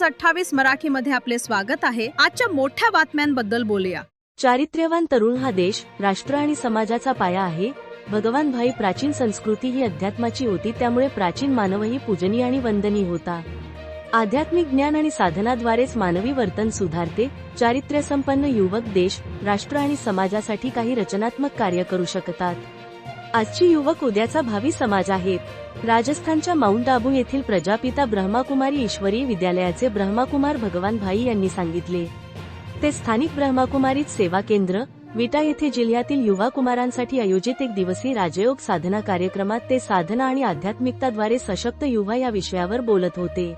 News 28 मराठीमध्ये आपले स्वागत आहे। आजच्या मोठ्या बातम्यांबद्दल बोलूया। चारित्र्यवान तरुण हा देश, राष्ट्र आणि समाजाचा पाया आहे। भगवान भाई प्राचीन संस्कृती ही अध्यात्माची होती, त्यामुळे प्राचीन मानवही पूजनीय आणि वंदनीय होता। आध्यात्मिक ज्ञान आणि साधनाद्वारेच मानवी वर्तन सुधारते। चारित्र्यसंपन्न युवक देश, राष्ट्र आणि समाजासाठी काही रचनात्मक कार्य करू शकतात। आजची युवक उद्याचा भावी समाज आहेत। राजस्थानच्या माउंट आबू येथील प्रजापिता ब्रह्माकुमारी ईश्वरी विद्यालयाचे ब्रह्माकुमार भगवान भाई यांनी सांगितले। ते स्थानिक ब्रह्माकुमारीत सेवा केंद्र विटा येथे जिल्ह्यातील युवा कुमारांसाठी आयोजित एक दिवसीय राजयोग साधना कार्यक्रमात ते साधना आणि आध्यात्मिकताद्वारे सशक्त युवा या विषयावर बोलत होते।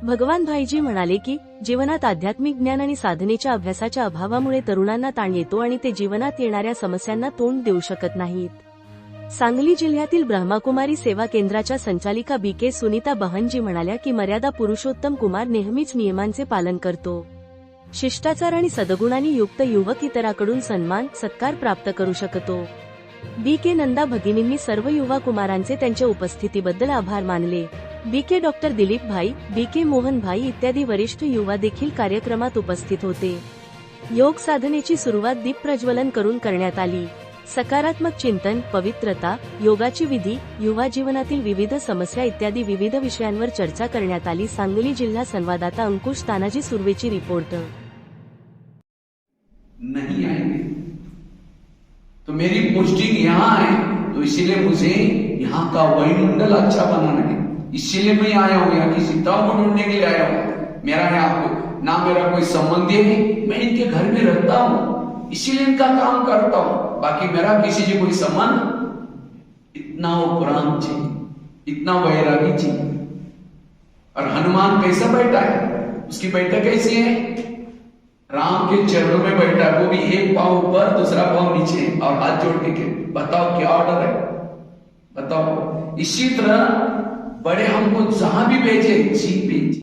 भगवान भाईजी म्हणाले की जीवनात आध्यात्मिक ज्ञान आणि साधनेच्या अभ्यासाच्या अभावामुळे तरुणांना ताण येतो आणि ते जीवनात येणाऱ्या समस्यांना तोंड देऊ शकत नाहीत। सांगली जिल्ह्यातील ब्रह्माकुमारी सेवा केंद्राच्या संचालिका BK सुनीता बहनजी म्हणाल्या की मर्यादा पुरुषोत्तम कुमार नेहमीच नियमांचे पालन करतो। शिष्टाचार आणि सद्गुणांनी युक्त युवक इतरांकडून सन्मान सत्कार प्राप्त करू शकतो। BK नंदा भगिनींनी सर्व युवा कुमारांचे त्यांच्या उपस्थितीबद्दल आभार मानले। BK डॉक्टर दिलीप भाई, BK मोहन भाई इत्यादी वरिष्ठ युवा देखील कार्यक्रमात उपस्थित होते। योग साधनेची सुरुवात दीप प्रज्वलन करून करण्यात आली। सकारात्मक चिंतन, पवित्रता, योगाची विधी, युवा जीवनातील विविध समस्या इत्यादी विविध विषयांवर चर्चा करण्यात आली। सांगली जिल्हा संवाददाता अंकुश तानाजी सुर्वेची रिपोर्ट। नहीं आएंगे तो मेरी पोस्टिंग यहाँ है, तो इसीलिए मुझे यहाँ का वायुमंडल अच्छा बनाना है। इसीलिए मैं आया हूँ, यहाँ की सीताओं को ढूंढने के लिए आया हूँ। मेरा यहाँ ना मेरा कोई संबंधी है, मैं इनके घर में रहता हूँ, इसीलिए इनका काम करता हूँ। बाकी मेरा किसी से कोई संबंध। इतना उपरांत जी, इतना वैरागी जी। और हनुमान कैसा बैठा है, उसकी बैठक कैसी है? राम के चरणों में बैठा है, वो भी एक पांव ऊपर दूसरा पांव नीचे और हाथ जोड़ के। बताओ क्या ऑर्डर है, बताओ। इसी तरह बड़े हमको जहां भी भेजे जी भेजे।